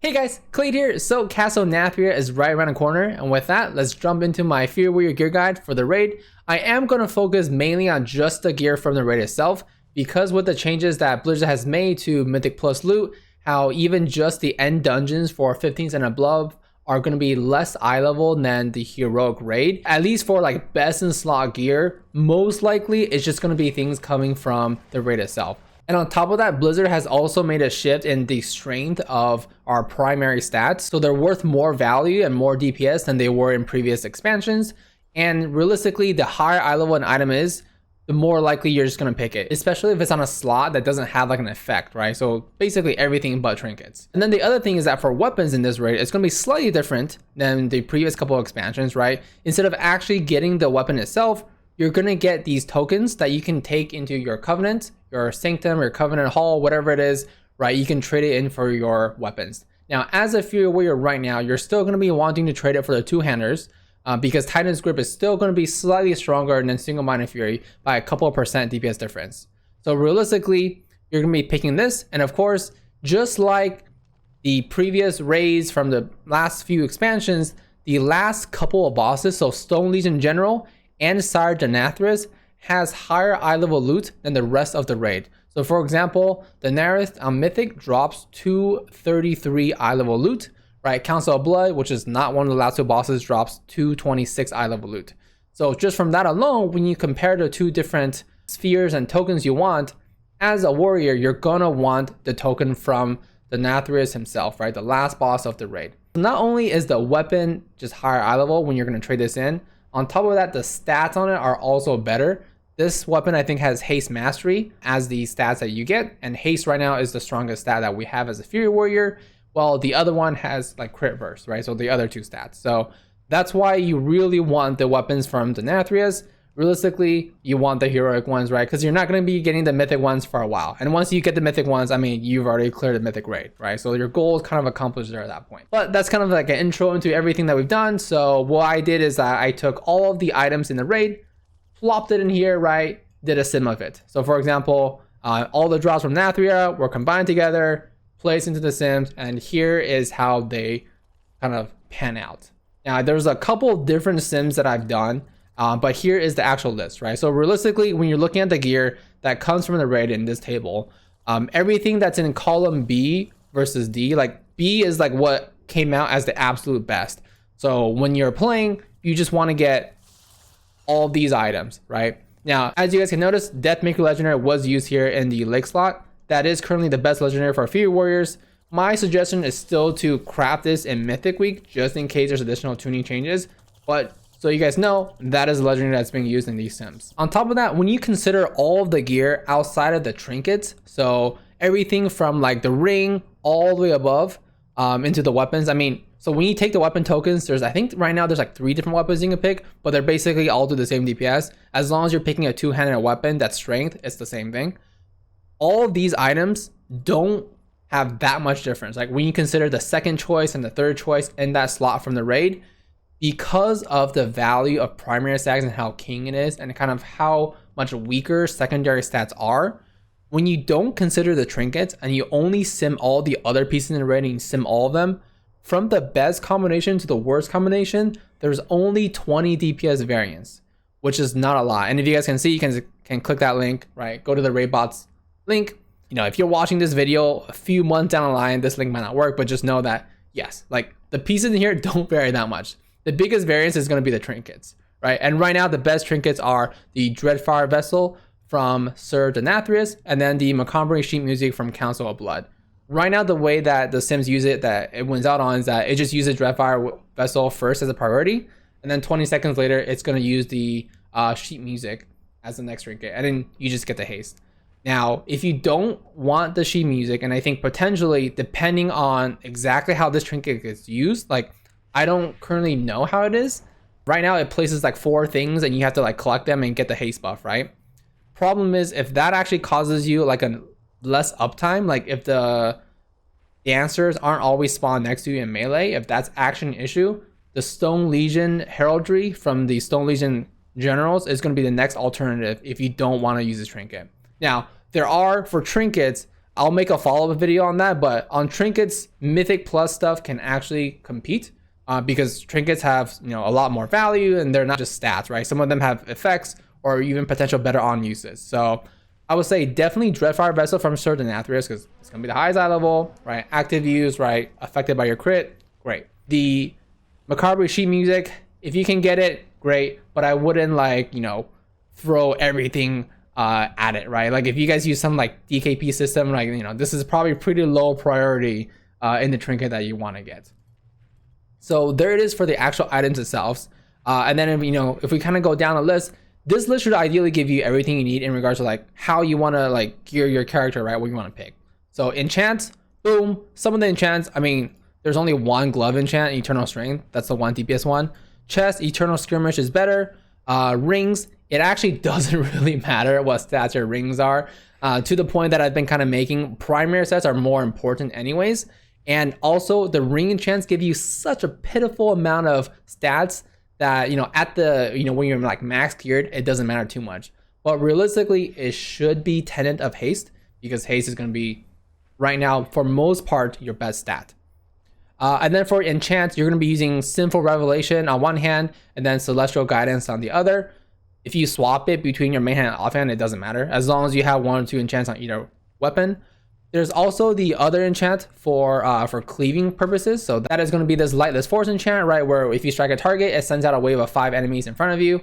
Hey guys, Kelade here. So Castle Nathria is right around the corner, and with that, let's jump into my Fear Warrior gear guide for the raid. I am going to focus mainly on just the gear from the raid itself, because with the changes that Blizzard has made to Mythic Plus loot, how even just the end dungeons for 15s and above are going to be less eye level than the heroic raid. At least for like best in slot gear, most likely it's just going to be things coming from the raid itself. And on top of that, Blizzard has also made a shift in the strength of our primary stats. So they're worth more value and more DPS than they were in previous expansions. And realistically, the higher eye level an item is, the more likely you're just going to pick it, especially if it's on a slot that doesn't have like an effect, right? So basically everything but trinkets. And then the other thing is that for weapons in this raid, it's going to be slightly different than the previous couple of expansions, right? Instead of actually getting the weapon itself, you're going to get these tokens that you can take into your Covenant, your Sanctum, your Covenant Hall, whatever it is, right? You can trade it in for your weapons. Now, as a Fury Warrior right now, you're still going to be wanting to trade it for the two-handers because Titan's Grip is still going to be slightly stronger than Single-Minded Fury by a couple of percent DPS difference. So realistically, you're going to be picking this. And of course, just like the previous raids from the last few expansions, the last couple of bosses, so Stone Legion in general, and Sire Denathrius has higher eye level loot than the rest of the raid. So for example, the Nareth on Mythic drops 233 eye level loot, right? Council of Blood, which is not one of the last two bosses, drops 226 eye level loot. So just from that alone, when you compare the two different spheres and tokens you want, as a warrior, you're gonna want the token from the Denathrius himself, right? The last boss of the raid. Not only is the weapon just higher eye level when you're gonna trade this in, on top of that, the stats on it are also better. This weapon, I think, has Haste Mastery as the stats that you get. And Haste right now is the strongest stat that we have as a Fury Warrior. While the other one has like Crit Burst, right? So the other two stats. So that's why you really want the weapons from Denathrius. Realistically, you want the heroic ones, right? Because you're not going to be getting the mythic ones for a while. And once you get the mythic ones, I mean, you've already cleared the mythic raid, right? So your goal is kind of accomplished there at that point. But that's kind of like an intro into everything that we've done. So what I did is I took all of the items in the raid, plopped it in here, right? Did a sim of it. So for example, all the drops from Nathria were combined together, placed into the sims, and here is how they kind of pan out. Now, there's a couple different sims that I've done. But here is the actual list, right? So realistically, when you're looking at the gear that comes from the raid in this table, everything that's in column B versus D, like B is like what came out as the absolute best. So when you're playing, you just want to get all these items, right? Now, as you guys can notice, Deathmaker Legendary was used here in the Lake slot. That is currently the best Legendary for Fury Warriors. My suggestion is still to craft this in Mythic Week, just in case there's additional tuning changes. But so you guys know, that is a legendary that's being used in these sims. On top of that, when you consider all of the gear outside of the trinkets, so everything from like the ring all the way above into the weapons, I mean, so when you take the weapon tokens, I think right now there's like 3 different weapons you can pick, but they're basically all do the same DPS. As long as you're picking a two-handed weapon that's strength, it's the same thing. All of these items don't have that much difference. Like when you consider the second choice and the third choice in that slot from the raid, because of the value of primary stats and how king it is and kind of how much weaker secondary stats are, when you don't consider the trinkets and you only sim all the other pieces in the raid and you sim all of them, from the best combination to the worst combination, there's only 20 DPS variance, which is not a lot. And if you guys can see, you can click that link, right? Go to the raid bots link. You know, if you're watching this video a few months down the line, this link might not work, but just know that, yes, like the pieces in here don't vary that much. The biggest variance is going to be the trinkets, right? And right now, the best trinkets are the Dreadfire Vessel from Sir Denathrius, and then the Macombre Sheet Music from Council of Blood. Right now, the way that the sims use it, that it wins out on, is that it just uses Dreadfire Vessel first as a priority, and then 20 seconds later, it's going to use the Sheet Music as the next trinket, and then you just get the haste. Now, if you don't want the Sheet Music, and I think potentially, depending on exactly how this trinket gets used, like, I don't currently know how it is. Right now it places like 4 things and you have to like collect them and get the haste buff, right? Problem is, if that actually causes you like a less uptime, like if the answers aren't always spawned next to you in melee, if that's actually an issue, the Stone Legion Heraldry from the Stone Legion Generals is going to be the next alternative if you don't want to use this trinket. Now, there are, for trinkets, I'll make a follow-up video on that, but on trinkets, Mythic Plus stuff can actually compete because trinkets have, you know, a lot more value and they're not just stats, right? Some of them have effects or even potential better on uses. So I would say definitely Dreadfire Vessel from certain Nathrias because it's gonna be the highest eye level, right? Active use, right? Affected by your crit, great. The Macabre sheet music, if you can get it, great. But I wouldn't like, you know, throw everything at it, right? Like if you guys use some like DKP system, like, you know, this is probably pretty low priority in the trinket that you want to get. So there it is for the actual items itself. And then, you know, if we kind of go down the list, this list should ideally give you everything you need in regards to like how you want to like gear your character, right? What you want to pick. So enchants, boom. Some of the enchants, I mean, there's only one glove enchant, Eternal Strength. That's the one DPS one. Chest, Eternal Skirmish is better. Rings, it actually doesn't really matter what stats your rings are. To the point that I've been kind of making, primary stats are more important anyways. And also the ring enchants give you such a pitiful amount of stats that, you know, at the, you know, when you're like max geared, it doesn't matter too much. But realistically, it should be Tenet of Haste because haste is going to be right now, for most part, your best stat. And then for enchants, you're going to be using Sinful Revelation on one hand and then Celestial Guidance on the other. If you swap it between your main hand and offhand, it doesn't matter as long as you have 1 or 2 enchants on either weapon. There's also the other enchant for cleaving purposes. So that is going to be this Lightless Force enchant, right? Where if you strike a target, it sends out a wave of 5 enemies in front of you.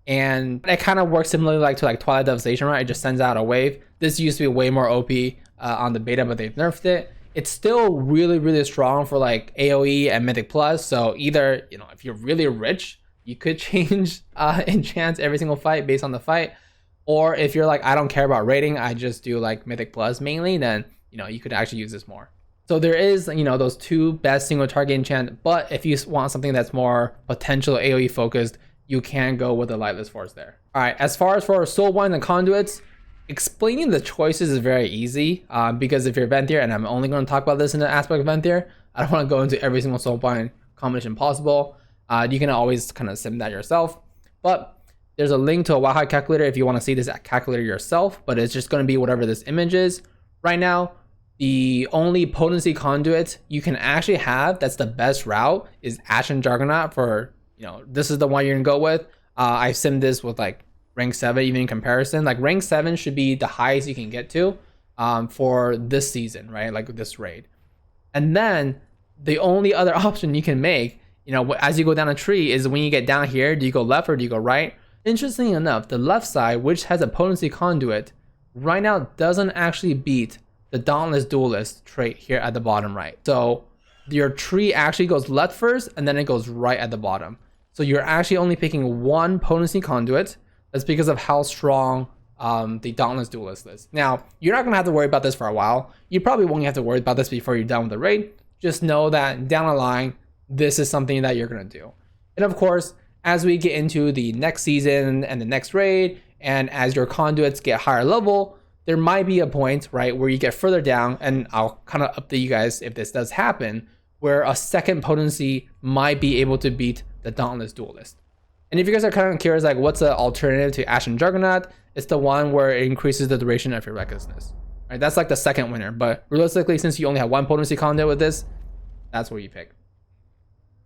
And it kind of works similarly like to like Twilight Devastation, right? It just sends out a wave. This used to be way more OP on the beta, but they've nerfed it. It's still really, really strong for like AoE and Mythic Plus. So either, you know, if you're really rich, you could change enchants every single fight based on the fight. Or if you're like, I don't care about rating, I just do like Mythic Plus mainly, then, you know, you could actually use this more. So there is, you know, those 2 best single target enchant, but if you want something that's more potential AoE focused, you can go with the Lightless Force there. All right, as far as for Soulbinds and conduits, explaining the choices is very easy because if you're Venthyr, and I'm only going to talk about this in the aspect of Venthyr, I don't want to go into every single Soulbind combination possible. You can always kind of sim that yourself, but there's a link to a Wowhide calculator if you want to see this calculator yourself, but it's just going to be whatever this image is. Right now, the only potency conduit you can actually have that's the best route is Ashen Juggernaut for, you know, this is the one you're going to go with. I simmed this with like rank 7 even in comparison. Like rank 7 should be the highest you can get to for this season, right? Like this raid. And then the only other option you can make, you know, as you go down a tree is when you get down here, do you go left or do you go right? Interestingly enough, the left side, which has a potency conduit, right now doesn't actually beat the Dauntless Duelist trait here at the bottom right. So your tree actually goes left first and then it goes right at the bottom. So you're actually only picking 1 potency conduit. That's because of how strong the Dauntless Duelist is. Now, you're not going to have to worry about this for a while. You probably won't have to worry about this before you're done with the raid. Just know that down the line, this is something that you're going to do. And of course, as we get into the next season and the next raid, and as your conduits get higher level, there might be a point, right, where you get further down, and I'll kind of update you guys if this does happen, where a second potency might be able to beat the Dauntless Duelist. And if you guys are kind of curious, like what's the alternative to Ashen Juggernaut, it's the one where it increases the duration of your recklessness. Right, that's like the second winner, but realistically, since you only have 1 potency conduit with this, that's what you pick.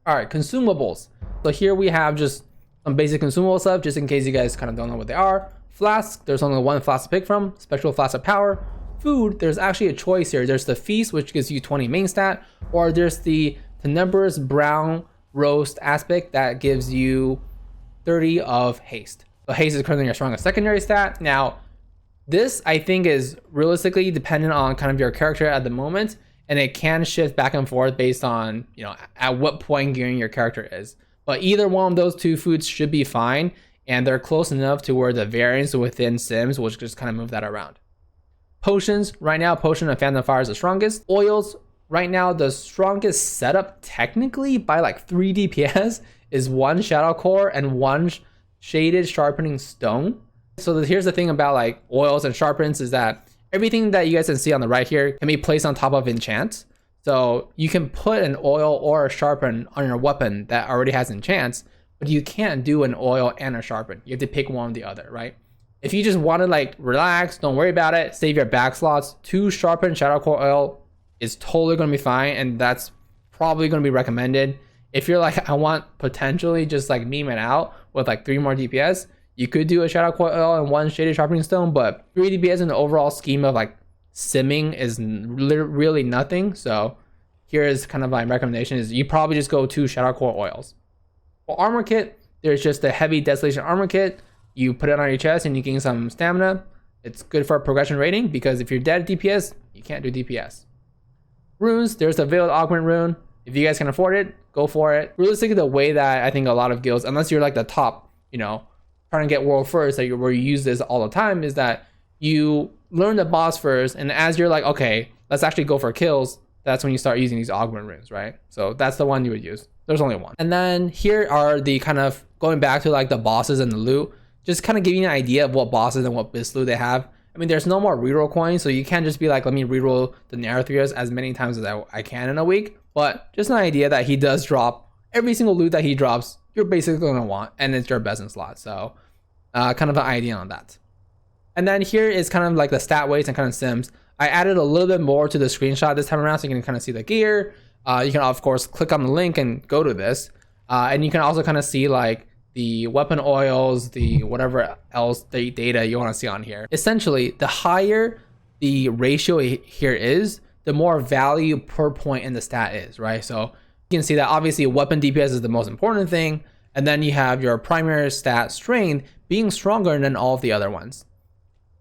All right, consumables. So here we have just some basic consumable stuff, just in case you guys kind of don't know what they are. Flask, there's only 1 flask to pick from. Spectral Flask of Power. Food, there's actually a choice here. There's the Feast, which gives you 20 main stat, or there's the Tenebrous Brown Roast aspect that gives you 30 of Haste. So Haste is currently your strongest secondary stat. Now, this I think is realistically dependent on kind of your character at the moment, and it can shift back and forth based on, you know, at what point gearing your character is. But either one of those 2 foods should be fine, and they're close enough to where the variance within Sims will just kind of move that around. Potions, right now, Potion of Phantom Fire is the strongest. Oils, right now, the strongest setup technically by like 3 DPS is 1 Shadow Core and 1 Shaded Sharpening Stone. So here's the thing about like oils and sharpens is that everything that you guys can see on the right here can be placed on top of enchants. So you can put an oil or a sharpen on your weapon that already has enchants, but you can't do an oil and a sharpen. You have to pick one or the other, right? If you just want to like relax, don't worry about it, save your back slots, 2 sharpened shadow core oil is totally going to be fine, and that's probably going to be recommended. If you're like, I want potentially just like meme it out with like 3 more DPS, you could do a shadow core oil and 1 shaded sharpening stone, but 3 DPS in the overall scheme of like simming is really nothing. So here is kind of my recommendation is you probably just go 2 shadow core oils. For armor kit, there's just a heavy desolation armor kit. You put it on your chest and you gain some stamina. It's good for progression rating because if you're dead at DPS, you can't do DPS. Runes, there's a veiled augment rune. If you guys can afford it, go for it. Realistically, the way that I think a lot of guilds, unless you're like the top, trying to get world first, where you use this all the time, is that you learn the boss first, and as you're like, okay, let's actually go for kills, that's when you start using these augment runes, right? So that's the one you would use. There's only one. And then here are the kind of going back to like the bosses and the loot, just kind of giving you an idea of what bosses and what bis loot they have. I mean, there's no more reroll coins, so you can't just be like, let me reroll the Nathrias as many times as I can in a week. But just an idea that he does drop every single loot that he drops, you're basically going to want, and it's your best in slot. So kind of an idea on that. And then here is kind of like the stat weights and kind of sims. I added a little bit more to the screenshot this time around so you can kind of see the gear. You can of course click on the link and go to this. And you can also kind of see like the weapon oils, the whatever else the data you want to see on here. Essentially, the higher the ratio here is, the more value per point in the stat is, right? So you can see that obviously weapon DPS is the most important thing. And then you have your primary stat strength being stronger than all of the other ones.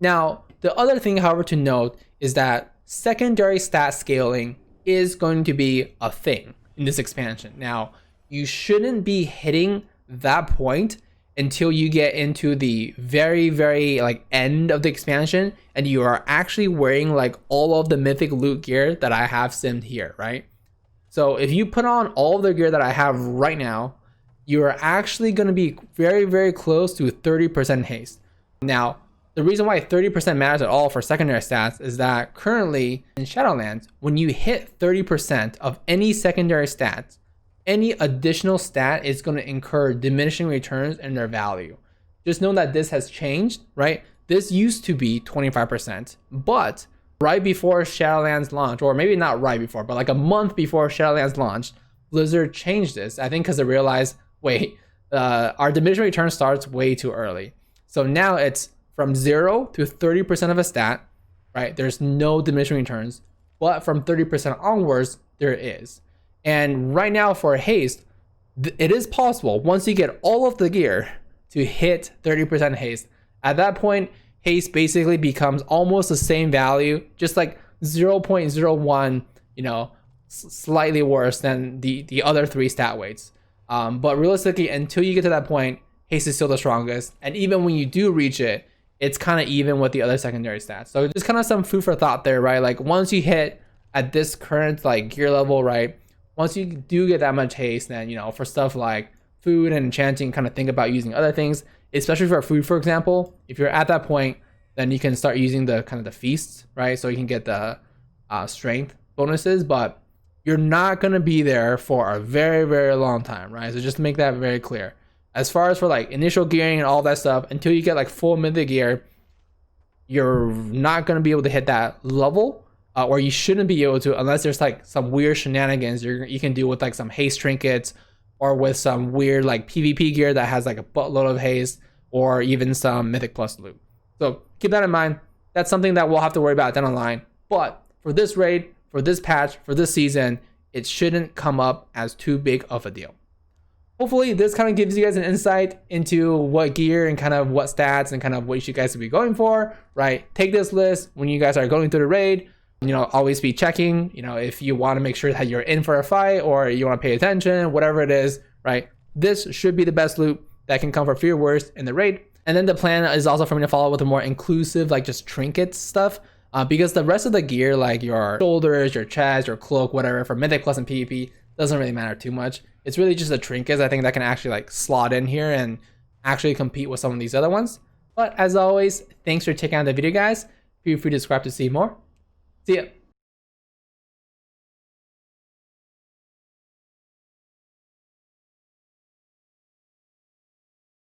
Now, the other thing, however, to note is that secondary stat scaling is going to be a thing in this expansion. Now, you shouldn't be hitting that point until you get into the very, very like end of the expansion and you are actually wearing like all of the mythic loot gear that I have simmed here, right? So if you put on all of the gear that I have right now, you are actually going to be very, very close to 30% haste. Now, the reason why 30% matters at all for secondary stats is that currently in Shadowlands, when you hit 30% of any secondary stats, any additional stat is going to incur diminishing returns in their value. Just know that this has changed, right? This used to be 25%, but right before Shadowlands launch, or maybe not right before, but like a month before Shadowlands launched, Blizzard changed this. I think because they realized, wait, our diminishing return starts way too early. So now it's from 0 to 30% of a stat, right? There's no diminishing returns, but from 30% onwards, there is. And right now for haste, it is possible once you get all of the gear to hit 30% haste. At that point, haste basically becomes almost the same value, just like 0.01, slightly worse than the other 3 stat weights. But realistically, until you get to that point, haste is still the strongest. And even when you do reach it, it's kind of even with the other secondary stats. So just kind of some food for thought there, right? Like once you hit at this current like gear level, right? Once you do get that much haste, then, for stuff like food and enchanting, kind of think about using other things, especially for food, for example. If you're at that point, then you can start using the kind of the feasts, right? So you can get the strength bonuses, but you're not going to be there for a very, very long time, right? So just to make that very clear. As far as for like initial gearing and all that stuff, until you get like full mythic gear, you're not going to be able to hit that level. Or you shouldn't be able to unless there's like some weird shenanigans you can do with like some haste trinkets or with some weird like PvP gear that has like a buttload of haste or even some mythic plus loot. So keep that in mind. That's something that we'll have to worry about down the line. But for this raid, for this patch, for this season, it shouldn't come up as too big of a deal. Hopefully this kind of gives you guys an insight into what gear and kind of what stats and kind of what you guys should be going for, right? Take this list when you guys are going through the raid. Always be checking, if you want to make sure that you're in for a fight or you want to pay attention, whatever it is, right? This should be the best loot that can come for Fear Worst in the raid. And then the plan is also for me to follow with a more inclusive, like just trinkets stuff, because the rest of the gear, like your shoulders, your chest, your cloak, whatever, for Mythic Plus and PvP, doesn't really matter too much. It's really just the trinkets, I think, that can actually like slot in here and actually compete with some of these other ones. But as always, thanks for checking out the video, guys. Feel free to subscribe to see more. See ya.